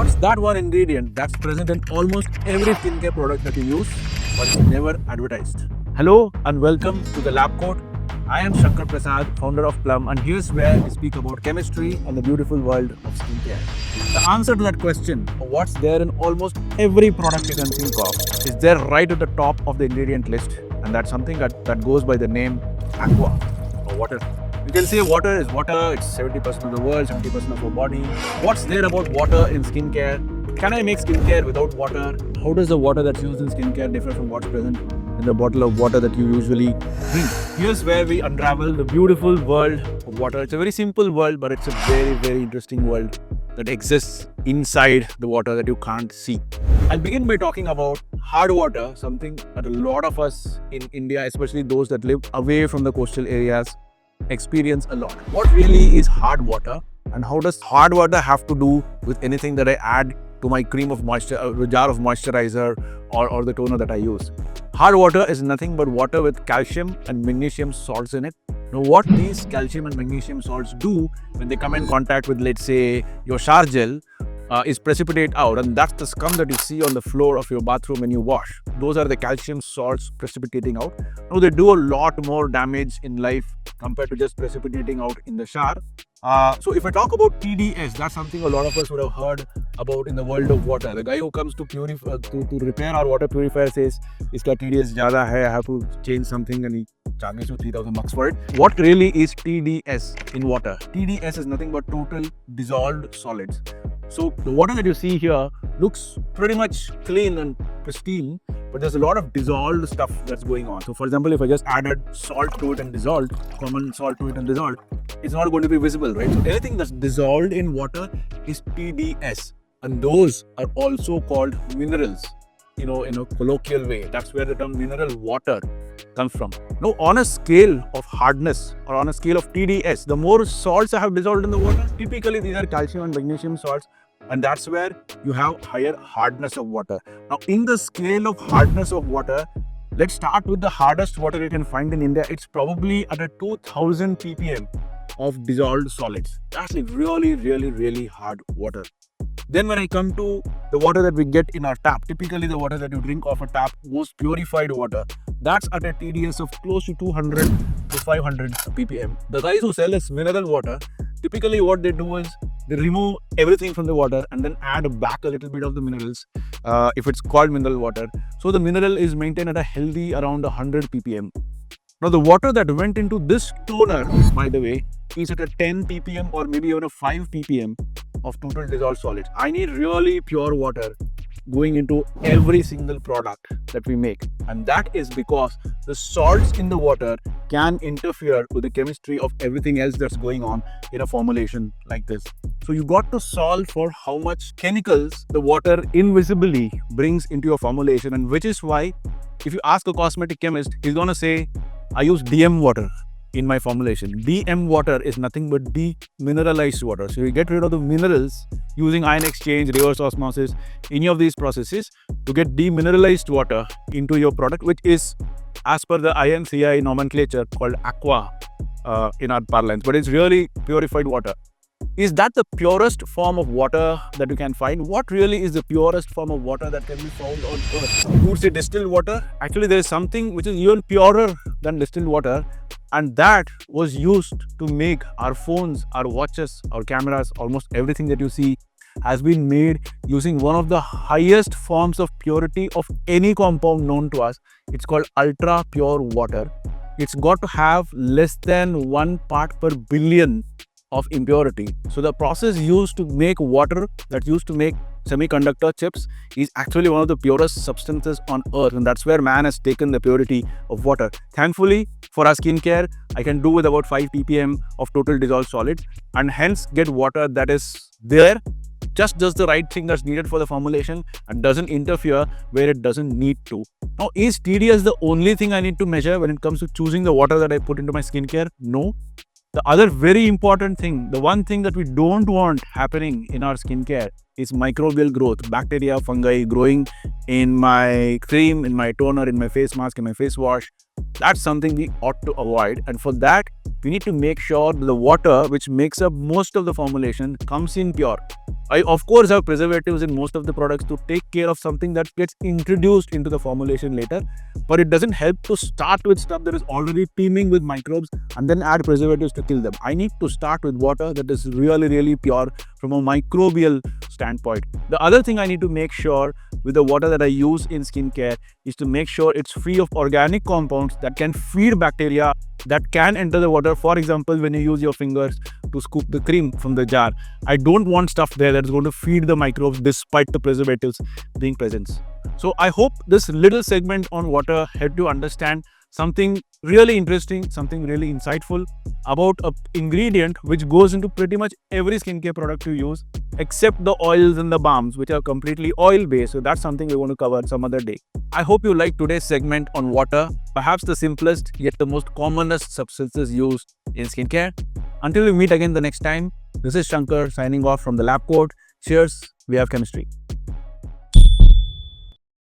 What's that one ingredient that's present in almost every skincare product that you use, but it's never advertised? Hello and welcome to the Lab Coat. I am Shankar Prasad, founder of Plum, and here's where we speak about chemistry and the beautiful world of skincare. The answer to that question, what's there in almost every product you can think of, is there right at the top of the ingredient list, and that's something that goes by the name aqua or water. You can say water is water, it's 70% of the world, 70% of our body. What's there about water in skincare? Can I make skincare without water? How does the water that's used in skincare differ from what's present in the bottle of water that you usually drink? Here's where we unravel the beautiful world of water. It's a very simple world, but it's a very, very interesting world that exists inside the water that you can't see. I'll begin by talking about hard water, something that a lot of us in India, especially those that live away from the coastal areas, experience a lot. What really is hard water, and how does hard water have to do with anything that I add to my cream of moisture, jar of moisturizer or the toner that I use? Hard water is nothing but water with calcium and magnesium salts in it. Now, what these calcium and magnesium salts do when they come in contact with, let's say, your shower gel, is precipitate out, and that's the scum that you see on the floor of your bathroom when you wash. Those are the calcium salts precipitating out. Now, they do a lot more damage in life compared to just precipitating out in the shower. So if I talk about TDS, that's something a lot of us would have heard about in the world of water. The guy who comes to repair our water purifier says, "Iska TDS zyada hai, I have to change something," and he charges you 3,000 bucks for it. What really is TDS in water? TDS is nothing but total dissolved solids. So the water that you see here looks pretty much clean and pristine, but there's a lot of dissolved stuff that's going on. So for example, if I just added salt to it and dissolved, common salt to it and dissolved, it's not going to be visible, right? So anything that's dissolved in water is TDS, and those are also called minerals, in a colloquial way. That's where the term mineral water comes from. Now, on a scale of hardness or on a scale of TDS, the more salts I have dissolved in the water, typically these are calcium and magnesium salts, and that's where you have higher hardness of water. Now, in the scale of hardness of water, let's start with the hardest water you can find in India. It's probably at a 2000 ppm of dissolved solids. That's like really, really, really hard water. Then when I come to the water that we get in our tap, typically the water that you drink off a tap, most purified water, that's at a TDS of close to 200 to 500 ppm. The guys who sell us mineral water, typically what they do is they remove everything from the water and then add back a little bit of the minerals, if it's called mineral water. So the mineral is maintained at a healthy around 100 ppm. Now the water that went into this toner, by the way, is at a 10 ppm or maybe even a 5 ppm of total dissolved solids. I need really pure water going into every single product that we make, and that is because the salts in the water can interfere with the chemistry of everything else that's going on in a formulation like this. So you got to solve for how much chemicals the water invisibly brings into your formulation, and which is why if you ask a cosmetic chemist, he's gonna say, I use DM water in my formulation. DM water is nothing but demineralized water. So you get rid of the minerals using ion exchange, reverse osmosis, any of these processes to get demineralized water into your product, which is as per the INCI nomenclature called aqua in our parlance, but it's really purified water. Is that the purest form of water that you can find? What really is the purest form of water that can be found on earth? You would say distilled water. Actually, there is something which is even purer than distilled water, and that was used to make our phones, our watches, our cameras. Almost everything that you see has been made using one of the highest forms of purity of any compound known to us. It's called ultra pure water. It's got to have less than 1 part per billion of impurity. So the process used to make water that used to make semiconductor chips is actually one of the purest substances on earth, and that's where man has taken the purity of water. Thankfully, for our skincare, I can do with about 5 ppm of total dissolved solids, and hence get water that is there, just does the right thing that's needed for the formulation and doesn't interfere where it doesn't need to. Now, is TDS the only thing I need to measure when it comes to choosing the water that I put into my skincare? No. The other very important thing, the one thing that we don't want happening in our skincare is microbial growth, bacteria, fungi growing in my cream, in my toner, in my face mask, in my face wash. That's something we ought to avoid. And for that, we need to make sure the water, which makes up most of the formulation, comes in pure. I, of course, have preservatives in most of the products to take care of something that gets introduced into the formulation later. But it doesn't help to start with stuff that is already teeming with microbes and then add preservatives to kill them. I need to start with water that is really, really pure from a microbial standpoint. The other thing I need to make sure with the water that I use in skincare is to make sure it's free of organic compounds that can feed bacteria that can enter the water. For example, when you use your fingers to scoop the cream from the jar, I don't want stuff there that's going to feed the microbes despite the preservatives being present. So I hope this little segment on water helped you understand something really interesting, something really insightful about an ingredient which goes into pretty much every skincare product you use, except the oils and the balms, which are completely oil based. So that's something we're going to cover some other day. I hope you liked today's segment on water, perhaps the simplest yet the most commonest substances used in skincare. Until we meet again the next time, this is Shankar signing off from the lab coat. Cheers, we have chemistry.